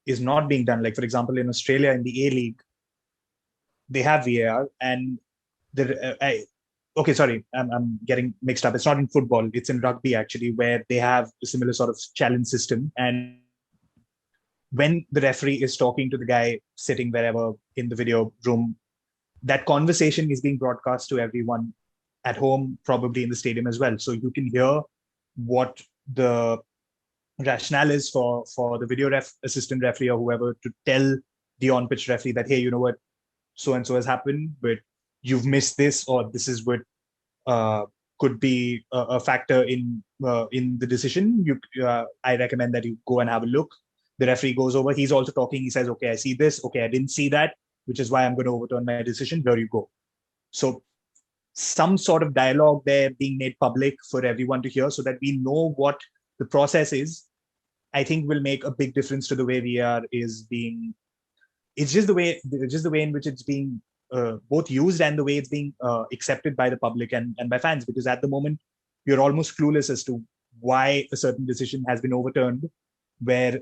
is not being done. Like, for example, in Australia, in the A League, they have VAR, and okay, sorry, I'm getting mixed up. It's not in football; it's in rugby actually, where they have a similar sort of challenge system. And when the referee is talking to the guy sitting wherever in the video room, that conversation is being broadcast to everyone at home, probably in the stadium as well. So you can hear what the rationale is for the video assistant referee or whoever to tell the on-pitch referee that, hey, you know what, so and so has happened, but you've missed this, or this is what could be a factor in the decision. I recommend that you go and have a look. The referee goes over. He's also talking. He says, okay, I see this. Okay, I didn't see that, which is why I'm going to overturn my decision. Here you go. So some sort of dialogue there being made public for everyone to hear, so that we know what the process is, I think will make a big difference to the way VR is being. It's just the way in which it's being both used and the way it's being accepted by the public and by fans. Because at the moment, you're almost clueless as to why a certain decision has been overturned, where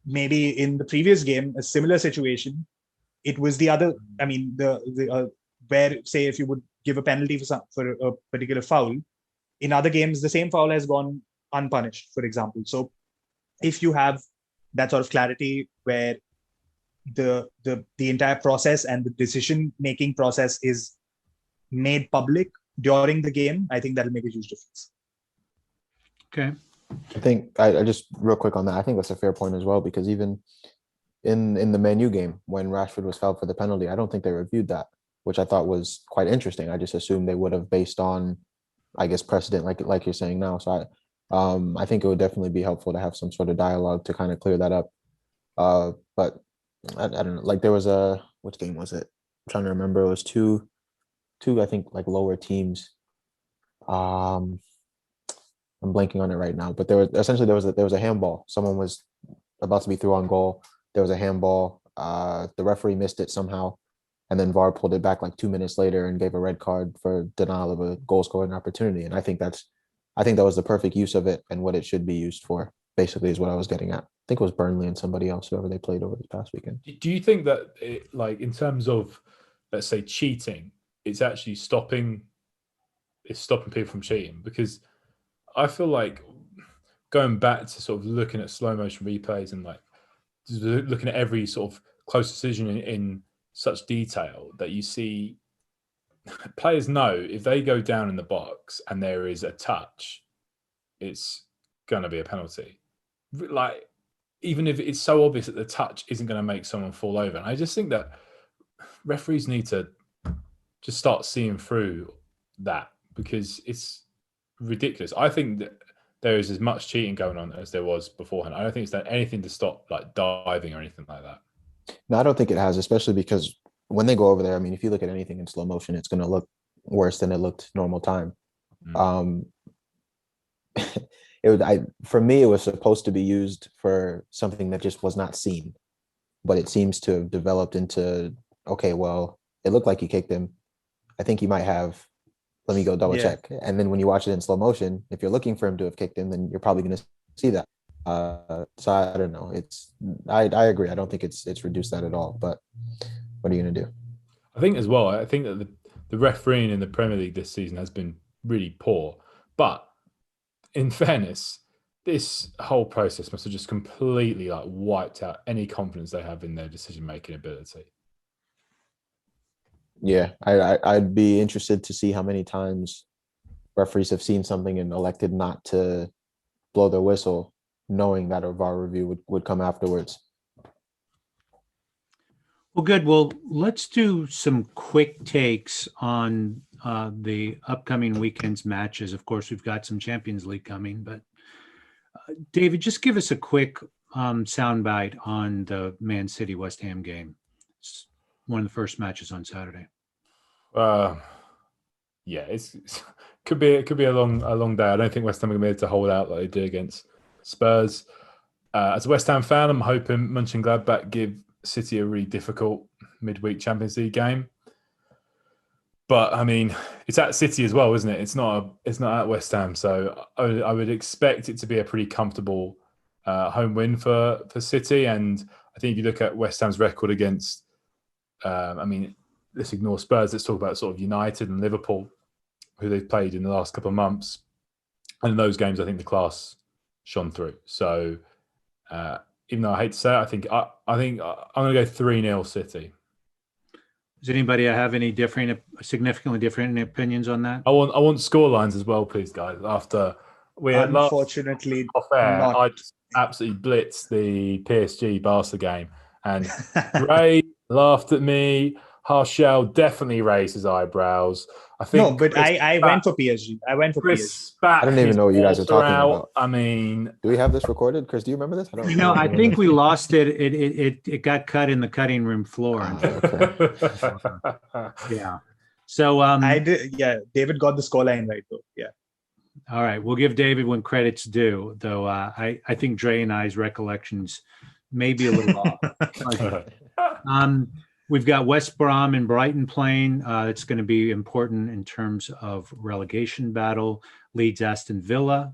maybe in the previous game, a similar situation, it was the other. I mean, the where, say, if you would give a penalty for a particular foul, in other games the same foul has gone unpunished, for example. So if you have that sort of clarity where the entire process and the decision making process is made public during the game, I think that'll make a huge difference. Okay. I think I just real quick on that. I think that's a fair point as well, because even in the Man U game, when Rashford was fouled for the penalty, I don't think they reviewed that, which I thought was quite interesting. I just assumed they would have, based on, I guess, precedent, like you're saying now. So I think it would definitely be helpful to have some sort of dialogue to kind of clear that up. But I don't know. Like, there was which game was it? I'm trying to remember. It was two I think, like, lower teams. I'm blanking on it right now, but there was a handball. Someone was about to be through on goal. There was a handball. The referee missed it somehow, and then VAR pulled it back like 2 minutes later and gave a red card for denial of a goal scoring opportunity. And I think that was the perfect use of it and what it should be used for. Basically, is what I was getting at. I think it was Burnley and somebody else, whoever they played over this past weekend. Do you think that, like, in terms of, let's say, cheating, it's actually stopping people from cheating? Because I feel like going back to sort of looking at slow motion replays and like looking at every sort of close decision in such detail, that you see players know if they go down in the box and there is a touch, it's going to be a penalty. Like, even if it's so obvious that the touch isn't going to make someone fall over. And I just think that referees need to just start seeing through that, because it's ridiculous. I think that there is as much cheating going on as there was beforehand. I don't think it's done anything to stop, like, diving or anything like that. No, I don't think it has, especially because when they go over there, I mean, if you look at anything in slow motion, it's going to look worse than it looked normal time. For me, it was supposed to be used for something that just was not seen, but it seems to have developed into, okay, well, it looked like he kicked him. I think he might have. Let me go double check. And then when you watch it in slow motion, if you're looking for him to have kicked him, then you're probably going to see that. So I don't know. I agree. I don't think it's reduced that at all. But what are you going to do? I think as well, I think that the refereeing in the Premier League this season has been really poor. But in fairness, this whole process must have just completely, like, wiped out any confidence they have in their decision-making ability. Yeah, I'd be interested to see how many times referees have seen something and elected not to blow their whistle, knowing that a VAR review would come afterwards. Well, good. Well, let's do some quick takes on the upcoming weekend's matches. Of course, we've got some Champions League coming, but David, just give us a quick soundbite on the Man City West Ham game. It's one of the first matches on Saturday. Yeah, it's could be a long day. I don't think West Ham are going to be able to hold out like they did against Spurs. As a West Ham fan, I'm hoping Mönchengladbach give City a really difficult midweek Champions League game. But I mean, it's at City as well, isn't it? It's not at West Ham, so I would expect it to be a pretty comfortable home win for City. And I think if you look at West Ham's record against, I mean, let's ignore Spurs. Let's talk about sort of United and Liverpool, who they've played in the last couple of months. And in those games, I think the class shone through. So even though I hate to say it, I think I'm going to go 3-0 City. Does anybody have any significantly different opinions on that? I want score lines as well, please, guys. After we unfortunately off air, not. I just absolutely blitzed the PSG Barca game, and Ray laughed at me. Harshal definitely raised his eyebrows. I think no, but I went for PSG. I went for PSG. I didn't even know what you guys were talking about. I mean, do we have this recorded? Chris, do you remember this? I think we lost it. It got cut in the cutting room floor. Yeah. So I did. Yeah, David got the scoreline right though. Yeah. All right, we'll give David when credit's due, though. I think Dre and I's recollections may be a little off. We've got West Brom and Brighton playing. It's going to be important in terms of relegation battle. Leeds Aston Villa,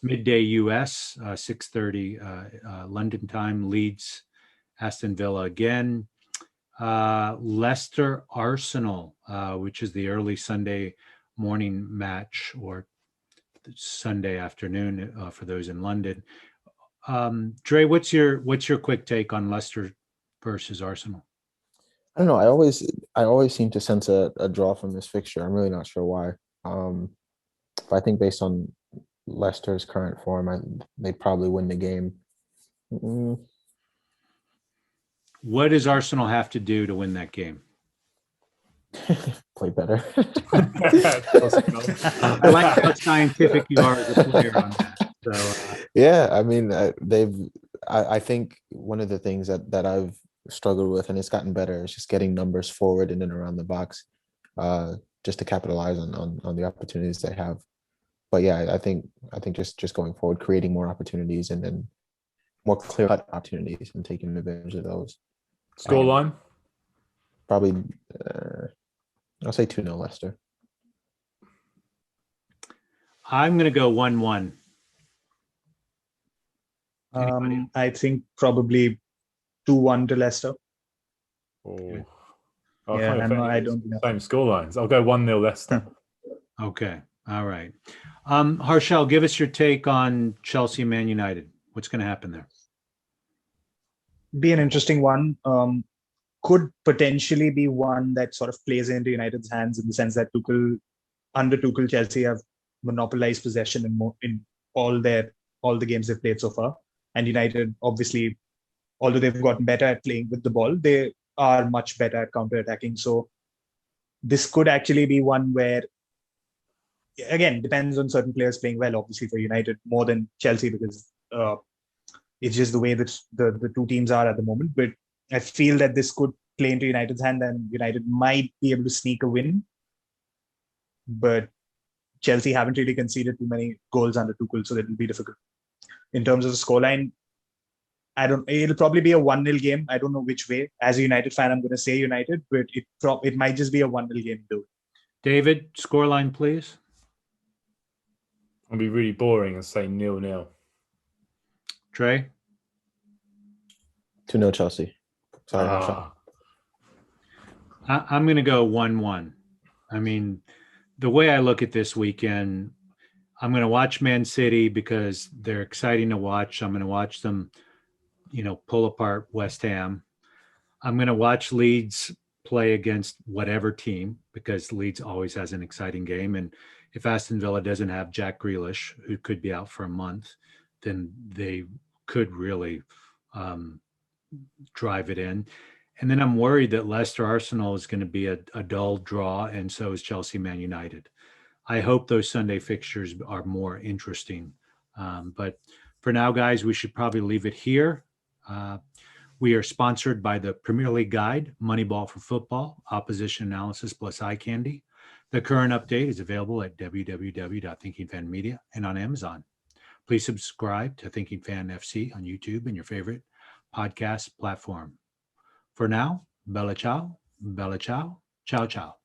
midday US, 6:30 London time. Leeds Aston Villa again. Leicester Arsenal, which is the early Sunday morning match, or Sunday afternoon for those in London. Dre, what's your quick take on Leicester versus Arsenal? I don't know. I always seem to sense a draw from this fixture. I'm really not sure why. But I think based on Leicester's current form, they probably win the game. What does Arsenal have to do to win that game? Play better. I like how scientific you are as a player on that. So, yeah, I mean, I think one of the things that I've struggled with, and it's gotten better, is just getting numbers forward and then around the box, just to capitalize on the opportunities they have. But yeah, I think just going forward, creating more opportunities and then more clear-cut opportunities and taking advantage of those. Scoreline? Probably, I'll say 2-0 Leicester. I'm going to go 1-1. I think probably 2-1 to Leicester. Oh. Yeah, I don't know. Same scorelines. I'll go 1-0 Leicester. Okay. All right. Harshal, give us your take on Chelsea Man United. What's going to happen there? Be an interesting one. Could potentially be one that sort of plays into United's hands in the sense that under Tuchel, Chelsea have monopolized possession in all the games they've played so far. And United, obviously, although they've gotten better at playing with the ball, they are much better at counter-attacking. So this could actually be one where, again, depends on certain players playing well, obviously, for United more than Chelsea, because it's just the way that the two teams are at the moment. But I feel that this could play into United's hand, and United might be able to sneak a win. But Chelsea haven't really conceded too many goals under Tuchel, so it will be difficult. In terms of the scoreline, it'll probably be a 1-0 game. I don't know which way. As a United fan, I'm going to say United, but it might just be a 1-0 game too. David, scoreline, please. I'll be really boring and say 0-0. Trey? 2-0 Chelsea. Sorry, I'm going to go 1-1. I mean, the way I look at this weekend, I'm going to watch Man City because they're exciting to watch. I'm going to watch them, pull apart West Ham. I'm going to watch Leeds play against whatever team, because Leeds always has an exciting game. And if Aston Villa doesn't have Jack Grealish, who could be out for a month, then they could really drive it in. And then I'm worried that Leicester Arsenal is going to be a dull draw, and so is Chelsea Man United. I hope those Sunday fixtures are more interesting. But for now, guys, we should probably leave it here. We are sponsored by the Premier League Guide, Moneyball for Football, Opposition Analysis plus Eye Candy. The current update is available at www.thinkingfanmedia and on Amazon. Please subscribe to Thinking Fan FC on YouTube and your favorite podcast platform. For now, bella ciao, ciao ciao.